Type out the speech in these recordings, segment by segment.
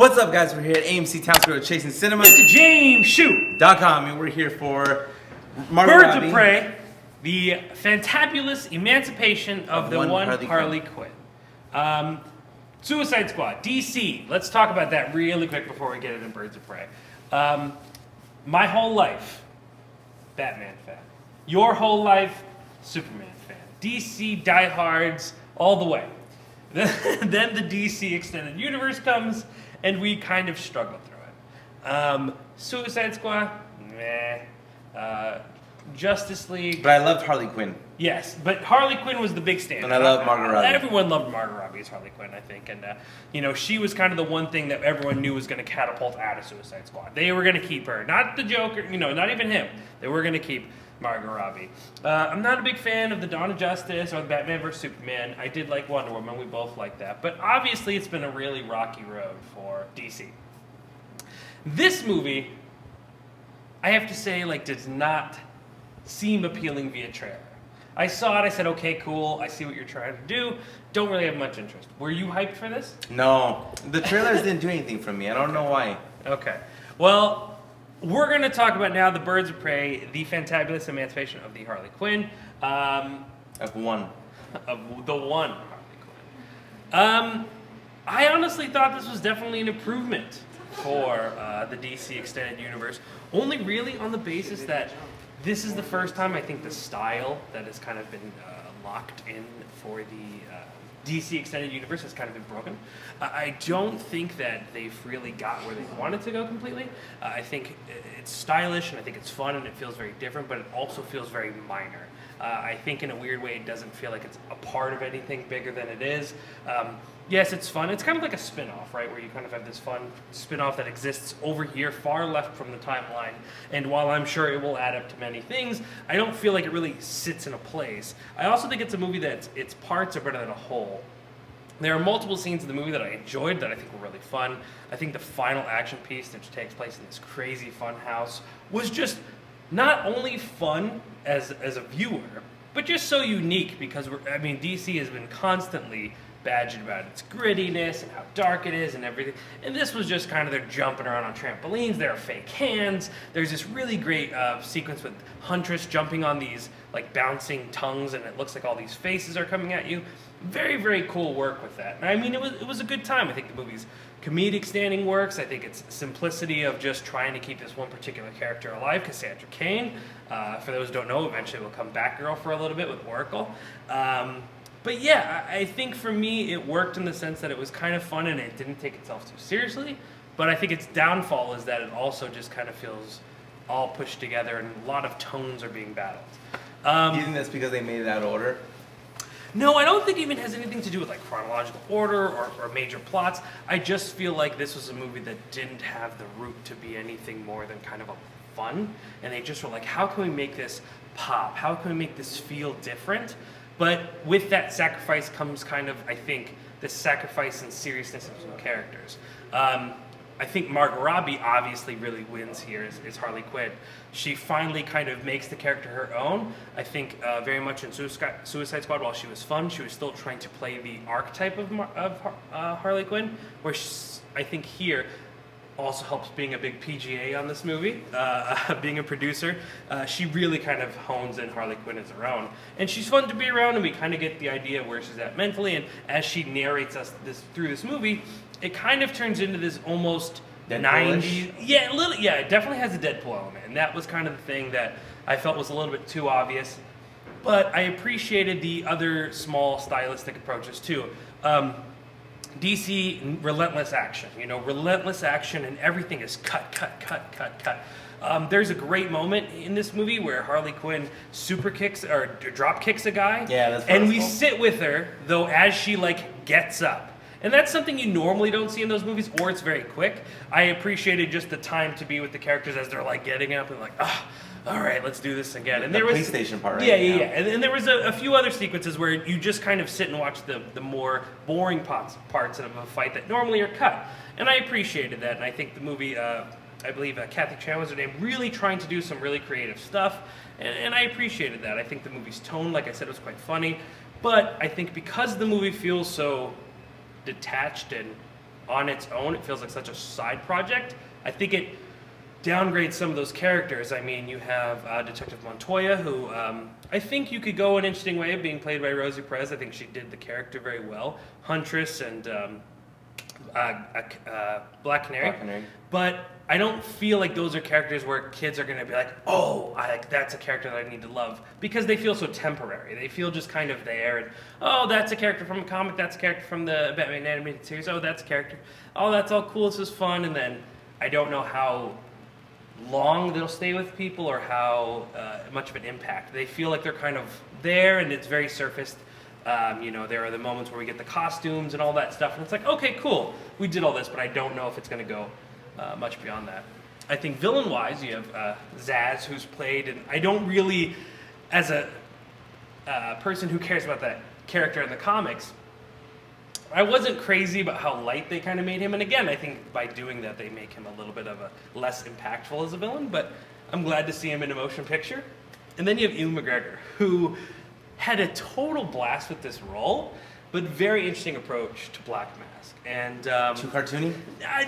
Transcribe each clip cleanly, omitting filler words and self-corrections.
What's up, guys? We're here at AMC Town Square Chasing Cinema. Mr. James Shoot. .com, and we're here for Margot Birds Robbie. of Prey, the fantabulous emancipation of the one Harley Quinn. Suicide Squad, DC. Let's talk about that really quick before we get into Birds of Prey. My whole life, Batman fan. Your whole life, Superman fan. DC diehards all the way. Then the DC Extended Universe comes, and we kind of struggle through it. Suicide Squad, meh. Justice League. But I loved Harley Quinn. Yes, but Harley Quinn was the big standout. And I love Margot Robbie. Everyone loved Margot Robbie as Harley Quinn, I think. And, she was kind of the one thing that everyone knew was going to catapult out of Suicide Squad. They were going to keep her. Not the Joker, not even him. They were going to keep Margot Robbie. I'm not a big fan of the Dawn of Justice or the Batman vs. Superman. I did like Wonder Woman. We both like that. But obviously it's been a really rocky road for DC. This movie, I have to say, does not seem appealing via trailer. I saw it, I said, okay, cool, I see what you're trying to do. Don't really have much interest. Were you hyped for this? No. The trailers didn't do anything for me. I don't know why. Okay. Well, we're going to talk about now the Birds of Prey, the fantabulous emancipation of the Harley Quinn. Of one. Of the one Harley Quinn. I honestly thought this was definitely an improvement for the DC Extended Universe. Only really on the basis that this is the first time I think the style that has kind of been locked in for the DC Extended Universe has kind of been broken. I don't think that they've really got where they wanted to go completely. I think it's stylish and I think it's fun and it feels very different, but it also feels very minor. I think in a weird way it doesn't feel like it's a part of anything bigger than it is. Yes, it's fun. It's kind of like a spin-off, right? Where you kind of have this fun spin-off that exists over here, far left from the timeline. And while I'm sure it will add up to many things, I don't feel like it really sits in a place. I also think it's a movie that its parts are better than a whole. There are multiple scenes in the movie that I enjoyed that I think were really fun. I think the final action piece, which takes place in this crazy fun house, was just not only fun as a viewer, but just so unique because DC has been constantly badged about its grittiness and how dark it is and everything. And this was just kind of they're jumping around on trampolines, there are fake hands, there's this really great sequence with Huntress jumping on these bouncing tongues and it looks like all these faces are coming at you. Very, very cool work with that. And it was a good time. I think the movie's comedic standing works. I think its simplicity of just trying to keep this one particular character alive, Cassandra Cain. For those who don't know, eventually we'll come Batgirl for a little bit with Oracle. But yeah, I think for me it worked in the sense that it was kind of fun and it didn't take itself too seriously. But I think its downfall is that it also just kind of feels all pushed together and a lot of tones are being battled. Do you think that's because they made it out of order? No, I don't think it even has anything to do with chronological order or major plots. I just feel like this was a movie that didn't have the root to be anything more than kind of a fun. And they just were like, how can we make this pop? How can we make this feel different? But with that sacrifice comes kind of, I think, the sacrifice and seriousness of some characters. I think Margot Robbie obviously really wins here as Harley Quinn. She finally kind of makes the character her own. I think very much in Suicide Squad, while she was fun, she was still trying to play the archetype of Harley Quinn, where I think here also helps being a big PGA on this movie, being a producer. She really kind of hones in Harley Quinn as her own. And she's fun to be around, and we kind of get the idea of where she's at mentally, and as she narrates us through this movie, it kind of turns into this almost Deadpool-ish? 90s... Yeah, it definitely has a Deadpool element, and that was kind of the thing that I felt was a little bit too obvious. But I appreciated the other small stylistic approaches, too. DC, relentless action, and everything is cut. There's a great moment in this movie where Harley Quinn super kicks or drop kicks a guy. Yeah, that's and we sit with her, though, as she gets up. And that's something you normally don't see in those movies, or it's very quick. I appreciated just the time to be with the characters as they're getting up and all right, let's do this again. And the there was police station part, right? Yeah. And there was a few other sequences where you just kind of sit and watch the more boring parts of a fight that normally are cut. And I appreciated that. And I think the movie, I believe Cathy was her name, really trying to do some really creative stuff. And I appreciated that. I think the movie's tone, like I said, was quite funny. But I think because the movie feels so detached and on its own, it feels like such a side project. I think it downgrades some of those characters. I mean, you have Detective Montoya, who I think you could go an interesting way of being played by Rosie Perez. I think she did the character very well. Huntress and Black Canary. But I don't feel like those are characters where kids are going to be like, oh, that's a character that I need to love, because they feel so temporary. They feel just kind of there, and oh, that's a character from a comic, that's a character from the Batman animated series, oh, that's a character, oh, that's all cool, this is fun, and then I don't know how long they'll stay with people or how much of an impact. They feel like they're kind of there, and it's very surfaced. There are the moments where we get the costumes and all that stuff, and it's like, okay, cool, we did all this, but I don't know if it's going to go much beyond that. I think villain-wise, you have Zaz, who's played, and I don't really, as a person who cares about that character in the comics, I wasn't crazy about how light they kind of made him, and again, I think by doing that, they make him a little bit of a less impactful as a villain, but I'm glad to see him in a motion picture. And then you have Ewan McGregor, who had a total blast with this role, but very interesting approach to Black Mask. And too cartoony?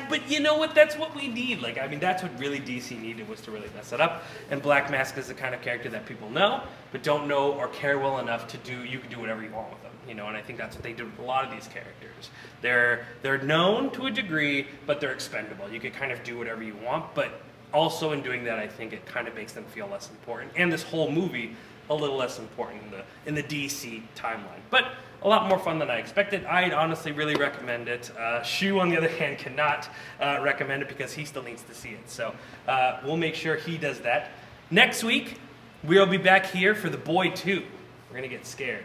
But you know what? That's what we need. That's what really DC needed, was to really mess it up. And Black Mask is the kind of character that people know, but don't know or care well enough to do. You can do whatever you want with them, And I think that's what they do with a lot of these characters. They're known to a degree, but they're expendable. You can kind of do whatever you want, but also in doing that, I think it kind of makes them feel less important. And this whole movie a little less important in the DC timeline. But a lot more fun than I expected. I'd honestly really recommend it. Shu, on the other hand, cannot recommend it because he still needs to see it. So we'll make sure he does that. Next week, we'll be back here for The Boy 2. We're going to get scared.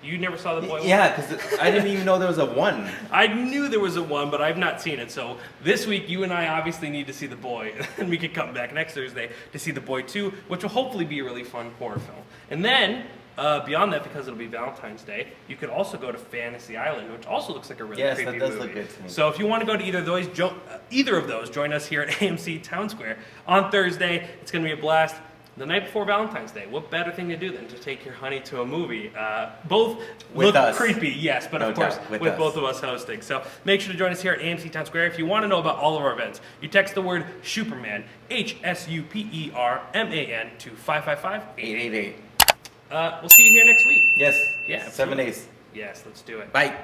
You never saw The Boy 1? Yeah, because I didn't even know there was a 1. I knew there was a 1, but I've not seen it. So this week, you and I obviously need to see The Boy. And we can come back next Thursday to see The Boy 2, which will hopefully be a really fun horror film. And then, beyond that, because it'll be Valentine's Day, you could also go to Fantasy Island, which also looks like a really creepy movie. Yes, that does look good to me. So if you want to go to either of those, join us here at AMC Town Square on Thursday. It's going to be a blast. The night before Valentine's Day, what better thing to do than to take your honey to a movie? Both look creepy, yes, but of course with both of us hosting. So make sure to join us here at AMC Town Square. If you want to know about all of our events, you text the word Superman, HSUPERMAN, to 555-888. We'll see you here next week. Yes. Yeah. 7 days. Yes, let's do it. Bye.